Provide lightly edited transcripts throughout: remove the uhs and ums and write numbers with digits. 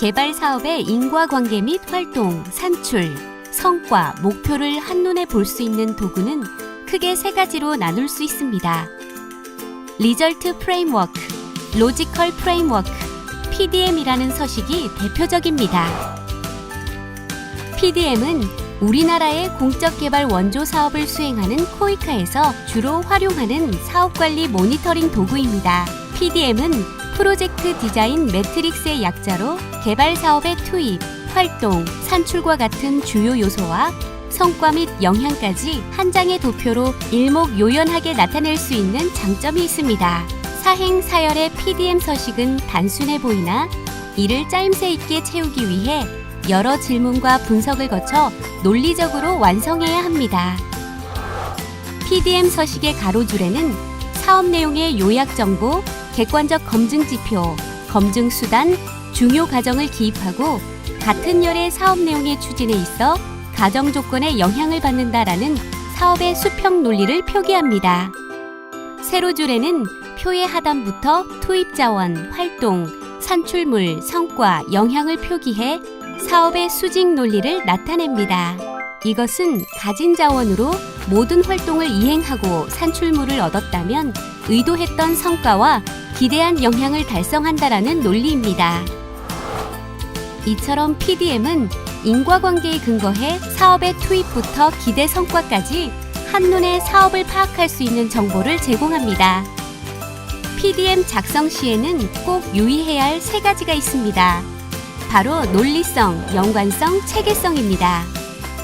개발 사업의 인과관계 및 활동, 산출, 성과, 목표를 한눈에 볼 수 있는 도구는 크게 세 가지로 나눌 수 있습니다. 리절트 프레임워크, 로지컬 프레임워크, PDM이라는 서식이 대표적입니다. PDM은 우리나라의 공적 개발 원조 사업을 수행하는 코이카에서 주로 활용하는 사업관리 모니터링 도구입니다. PDM은 프로젝트 디자인 매트릭스의 약자로 개발 사업의 투입, 활동, 산출과 같은 주요 요소와 성과 및 영향까지 한 장의 도표로 일목요연하게 나타낼 수 있는 장점이 있습니다. 사행사열의 PDM 서식은 단순해 보이나 이를 짜임새 있게 채우기 위해 여러 질문과 분석을 거쳐 논리적으로 완성해야 합니다. PDM 서식의 가로줄에는 사업 내용의 요약 정보, 객관적 검증 지표, 검증 수단, 중요 과정을 기입하고 같은 열의 사업 내용의 추진에 있어 가정 조건에 영향을 받는다라는 사업의 수평 논리를 표기합니다. 세로줄에는 표의 하단부터 투입 자원, 활동, 산출물, 성과, 영향을 표기해 사업의 수직 논리를 나타냅니다. 이것은 가진 자원으로 모든 활동을 이행하고 산출물을 얻었다면 의도했던 성과와 기대한 영향을 달성한다라는 논리입니다. 이처럼 PDM은 인과관계에 근거해 사업의 투입부터 기대 성과까지 한눈에 사업을 파악할 수 있는 정보를 제공합니다. PDM 작성 시에는 꼭 유의해야 할 세 가지가 있습니다. 바로 논리성, 연관성, 체계성입니다.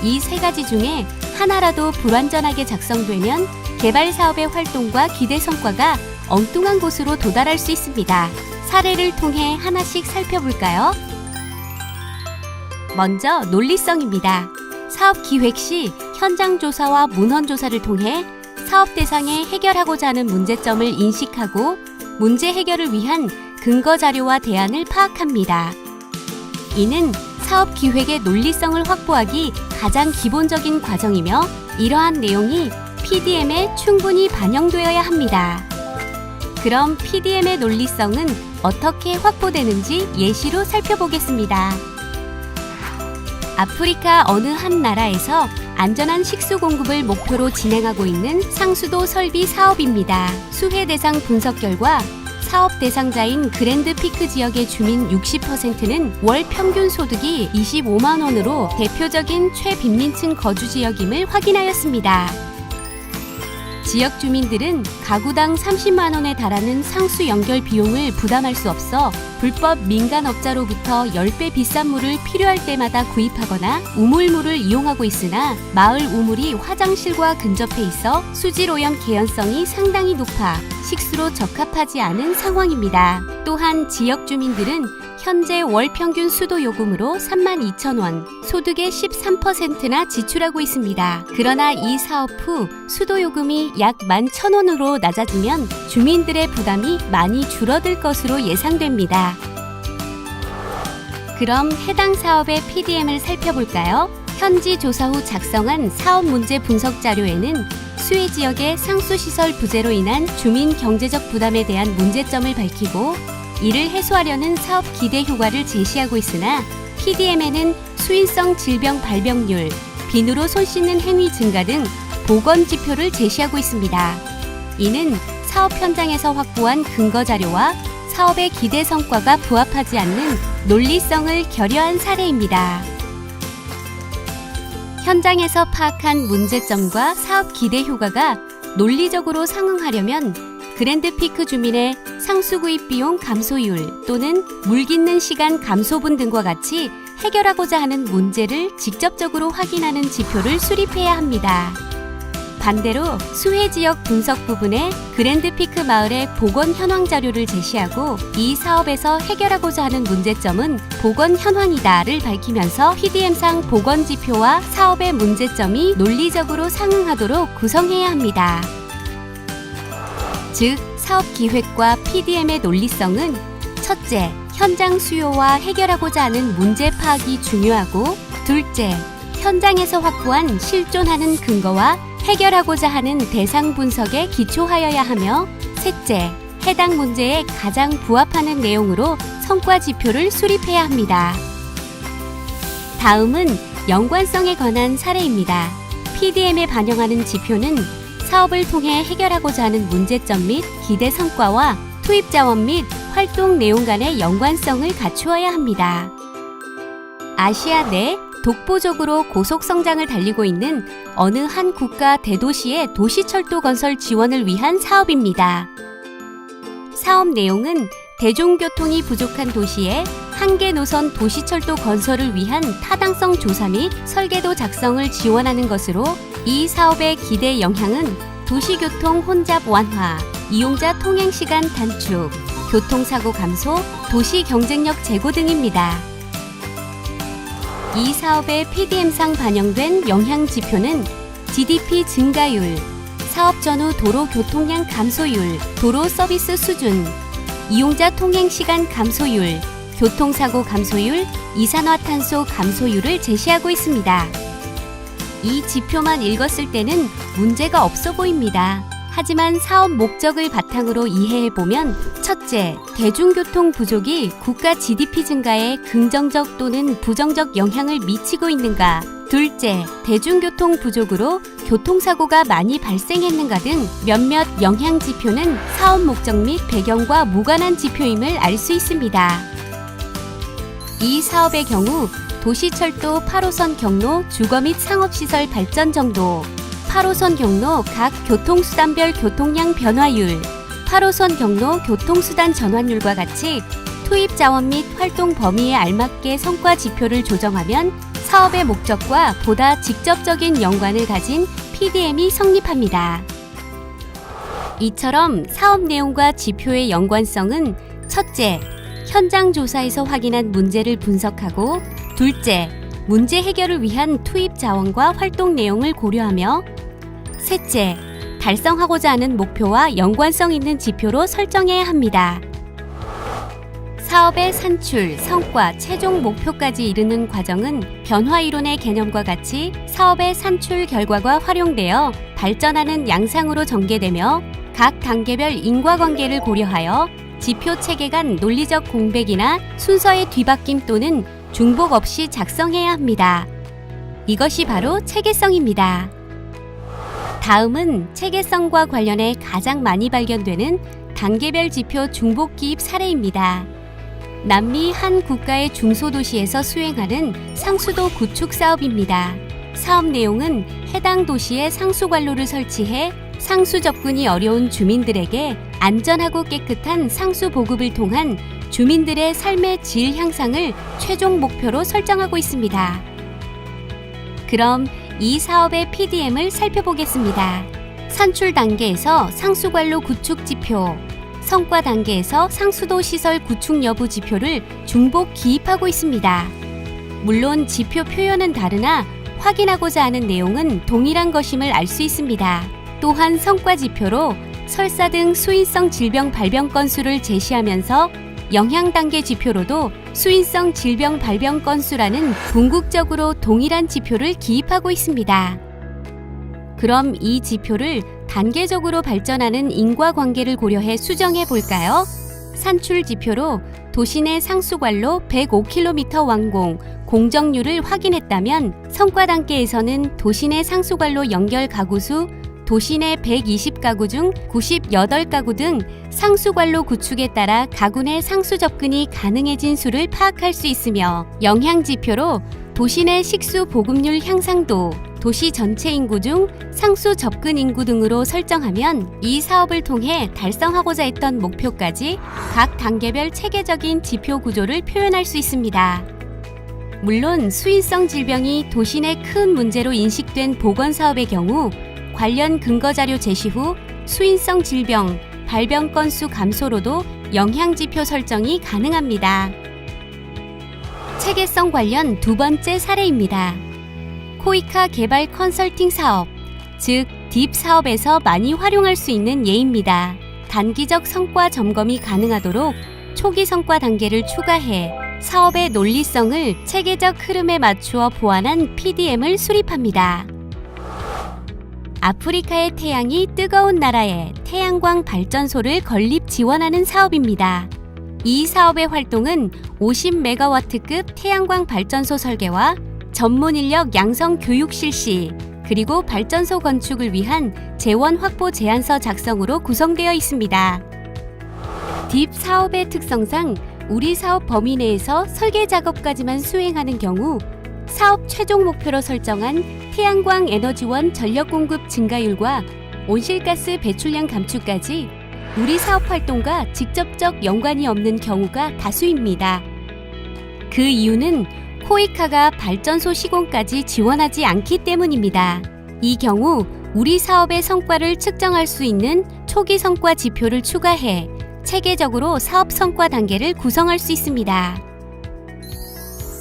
이 세 가지 중에 하나라도 불완전하게 작성되면 개발 사업의 활동과 기대 성과가 엉뚱한 곳으로 도달할 수 있습니다. 사례를 통해 하나씩 살펴볼까요? 먼저 논리성입니다. 사업 기획 시 현장 조사와 문헌 조사를 통해 사업 대상에 해결하고자 하는 문제점을 인식하고 문제 해결을 위한 근거 자료와 대안을 파악합니다. 이는 사업 기획의 논리성을 확보하기 가장 기본적인 과정이며 이러한 내용이 PDM에 충분히 반영되어야 합니다. 그럼 PDM의 논리성은 어떻게 확보되는지 예시로 살펴보겠습니다. 아프리카 어느 한 나라에서 안전한 식수 공급을 목표로 진행하고 있는 상수도 설비 사업입니다. 수혜 대상 분석 결과 사업 대상자인 그랜드 피크 지역의 주민 60%는 월 평균 소득이 25만 원으로 대표적인 최빈민층 거주 지역임을 확인하였습니다. 지역 주민들은 가구당 30만 원에 달하는 상수 연결 비용을 부담할 수 없어 불법 민간업자로부터 10배 비싼 물을 필요할 때마다 구입하거나 우물물을 이용하고 있으나 마을 우물이 화장실과 근접해 있어 수질 오염 개연성이 상당히 높아 식수로 적합하지 않은 상황입니다. 또한 지역 주민들은 현재 월 평균 수도 요금으로 32,000원, 소득의 13%나 지출하고 있습니다. 그러나 이 사업 후 수도 요금이 약 11,000원으로 낮아지면 주민들의 부담이 많이 줄어들 것으로 예상됩니다. 그럼 해당 사업의 PDM을 살펴볼까요? 현지 조사 후 작성한 사업 문제 분석 자료에는 수혜 지역의 상수시설 부재로 인한 주민 경제적 부담에 대한 문제점을 밝히고 이를 해소하려는 사업 기대 효과를 제시하고 있으나 PDM에는 수인성 질병 발병률, 비누로 손 씻는 행위 증가 등 보건 지표를 제시하고 있습니다. 이는 사업 현장에서 확보한 근거 자료와 사업의 기대 성과가 부합하지 않는 논리성을 결여한 사례입니다. 현장에서 파악한 문제점과 사업 기대 효과가 논리적으로 상응하려면 그랜드 피크 주민의 상수 구입 비용 감소율 또는 물 깃는 시간 감소분 등과 같이 해결하고자 하는 문제를 직접적으로 확인하는 지표를 수립해야 합니다. 반대로 수혜 지역 분석 부분에 그랜드 피크 마을의 보건 현황 자료를 제시하고 이 사업에서 해결하고자 하는 문제점은 보건 현황이다를 밝히면서 PDM상 보건 지표와 사업의 문제점이 논리적으로 상응하도록 구성해야 합니다. 즉, 사업 기획과 PDM의 논리성은 첫째, 현장 수요와 해결하고자 하는 문제 파악이 중요하고 둘째, 현장에서 확보한 실존하는 근거와 해결하고자 하는 대상 분석에 기초하여야 하며 셋째, 해당 문제에 가장 부합하는 내용으로 성과 지표를 수립해야 합니다. 다음은 연관성에 관한 사례입니다. PDM에 반영하는 지표는 사업을 통해 해결하고자 하는 문제점 및 기대 성과와 투입 자원 및 활동 내용 간의 연관성을 갖추어야 합니다. 아시아 내 독보적으로 고속 성장을 달리고 있는 어느 한 국가 대도시의 도시철도 건설 지원을 위한 사업입니다. 사업 내용은 대중교통이 부족한 도시에 한계 노선 도시철도 건설을 위한 타당성 조사 및 설계도 작성을 지원하는 것으로 이 사업의 기대 영향은 도시교통 혼잡 완화, 이용자 통행시간 단축, 교통사고 감소, 도시 경쟁력 제고 등입니다. 이 사업의 PDM상 반영된 영향 지표는 GDP 증가율, 사업 전후 도로 교통량 감소율, 도로 서비스 수준, 이용자 통행시간 감소율, 교통사고 감소율, 이산화탄소 감소율을 제시하고 있습니다. 이 지표만 읽었을 때는 문제가 없어 보입니다. 하지만 사업 목적을 바탕으로 이해해보면 첫째, 대중교통 부족이 국가 GDP 증가에 긍정적 또는 부정적 영향을 미치고 있는가, 둘째, 대중교통 부족으로 교통사고가 많이 발생했는가 등 몇몇 영향 지표는 사업 목적 및 배경과 무관한 지표임을 알 수 있습니다. 이 사업의 경우 도시철도 8호선 경로 주거 및 상업시설 발전 정도, 8호선 경로 각 교통수단별 교통량 변화율, 8호선 경로 교통수단 전환율과 같이 투입 자원 및 활동 범위에 알맞게 성과 지표를 조정하면 사업의 목적과 보다 직접적인 연관을 가진 PDM이 성립합니다. 이처럼 사업 내용과 지표의 연관성은 첫째, 현장 조사에서 확인한 문제를 분석하고 둘째, 문제 해결을 위한 투입 자원과 활동 내용을 고려하며 셋째, 달성하고자 하는 목표와 연관성 있는 지표로 설정해야 합니다. 사업의 산출, 성과, 최종 목표까지 이르는 과정은 변화이론의 개념과 같이 사업의 산출 결과가 활용되어 발전하는 양상으로 전개되며 각 단계별 인과관계를 고려하여 지표 체계 간 논리적 공백이나 순서의 뒤바뀜 또는 중복 없이 작성해야 합니다. 이것이 바로 체계성입니다. 다음은 체계성과 관련해 가장 많이 발견되는 단계별 지표 중복 기입 사례입니다. 남미 한 국가의 중소도시에서 수행하는 상수도 구축 사업입니다. 사업 내용은 해당 도시에 상수관로를 설치해 상수 접근이 어려운 주민들에게 안전하고 깨끗한 상수 보급을 통한 주민들의 삶의 질 향상을 최종 목표로 설정하고 있습니다. 그럼 이 사업의 PDM을 살펴보겠습니다. 산출 단계에서 상수관로 구축 지표, 성과 단계에서 상수도 시설 구축 여부 지표를 중복 기입하고 있습니다. 물론 지표 표현은 다르나 확인하고자 하는 내용은 동일한 것임을 알 수 있습니다. 또한 성과 지표로 설사 등 수인성 질병 발병 건수를 제시하면서 영향 단계 지표로도 수인성 질병 발병 건수라는 궁극적으로 동일한 지표를 기입하고 있습니다. 그럼 이 지표를 단계적으로 발전하는 인과관계를 고려해 수정해 볼까요? 산출 지표로 도시 내 상수관로 105km 완공, 공정률을 확인했다면 성과 단계에서는 도시 내 상수관로 연결 가구 수 도시 내 120가구 중 98가구 등 상수관로 구축에 따라 가구 내 상수 접근이 가능해진 수를 파악할 수 있으며 영향 지표로 도시 내 식수 보급률 향상도, 도시 전체 인구 중 상수 접근 인구 등으로 설정하면 이 사업을 통해 달성하고자 했던 목표까지 각 단계별 체계적인 지표 구조를 표현할 수 있습니다. 물론 수인성 질병이 도시 내 큰 문제로 인식된 보건사업의 경우 관련 근거자료 제시 후 수인성 질병, 발병 건수 감소로도 영향지표 설정이 가능합니다. 체계성 관련 두 번째 사례입니다. 코이카 개발 컨설팅 사업, 즉 딥 사업에서 많이 활용할 수 있는 예입니다. 단기적 성과 점검이 가능하도록 초기 성과 단계를 추가해 사업의 논리성을 체계적 흐름에 맞추어 보완한 PDM을 수립합니다. 아프리카의 태양이 뜨거운 나라에 태양광 발전소를 건립 지원하는 사업입니다. 이 사업의 활동은 50메가와트급 태양광 발전소 설계와 전문 인력 양성 교육 실시, 그리고 발전소 건축을 위한 재원 확보 제안서 작성으로 구성되어 있습니다. 딥 사업의 특성상 우리 사업 범위 내에서 설계 작업까지만 수행하는 경우 사업 최종 목표로 설정한 태양광 에너지원 전력 공급 증가율과 온실가스 배출량 감축까지 우리 사업 활동과 직접적 연관이 없는 경우가 다수입니다. 그 이유는 코이카가 발전소 시공까지 지원하지 않기 때문입니다. 이 경우 우리 사업의 성과를 측정할 수 있는 초기 성과 지표를 추가해 체계적으로 사업 성과 단계를 구성할 수 있습니다.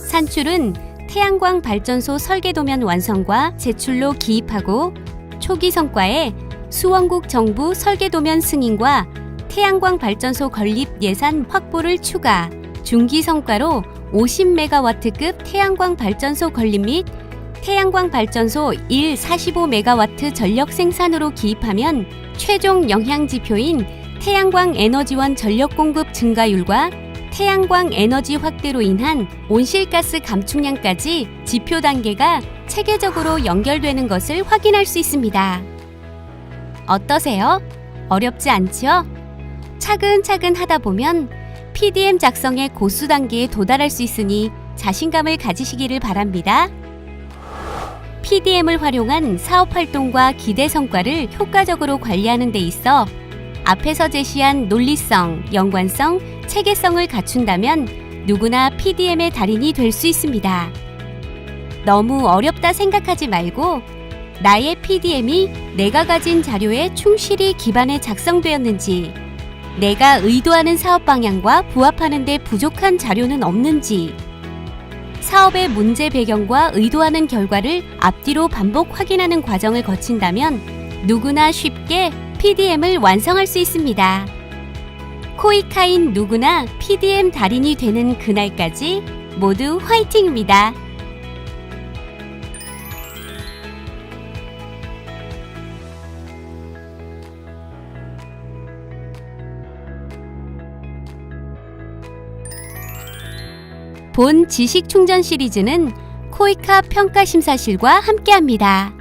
산출은 태양광 발전소 설계 도면 완성과 제출로 기입하고, 초기 성과에 수원국 정부 설계 도면 승인과 태양광 발전소 건립 예산 확보를 추가, 중기 성과로 50메가와트급 태양광 발전소 건립 및 태양광 발전소 45메가와트 전력 생산으로 기입하면 최종 영향 지표인 태양광 에너지원 전력 공급 증가율과 태양광 에너지 확대로 인한 온실가스 감축량까지 지표 단계가 체계적으로 연결되는 것을 확인할 수 있습니다. 어떠세요? 어렵지 않죠? 차근차근 하다 보면 PDM 작성의 고수 단계에 도달할 수 있으니 자신감을 가지시기를 바랍니다. PDM을 활용한 사업 활동과 기대 성과를 효과적으로 관리하는 데 있어 앞에서 제시한 논리성, 연관성, 체계성을 갖춘다면 누구나 PDM의 달인이 될 수 있습니다. 너무 어렵다 생각하지 말고 나의 PDM이 내가 가진 자료에 충실히 기반해 작성되었는지, 내가 의도하는 사업 방향과 부합하는 데 부족한 자료는 없는지, 사업의 문제 배경과 의도하는 결과를 앞뒤로 반복 확인하는 과정을 거친다면 누구나 쉽게 PDM을 완성할 수 있습니다. 코이카인 누구나 PDM 달인이 되는 그날까지 모두 화이팅입니다. 본 지식 충전 시리즈는 코이카 평가심사실과 함께합니다.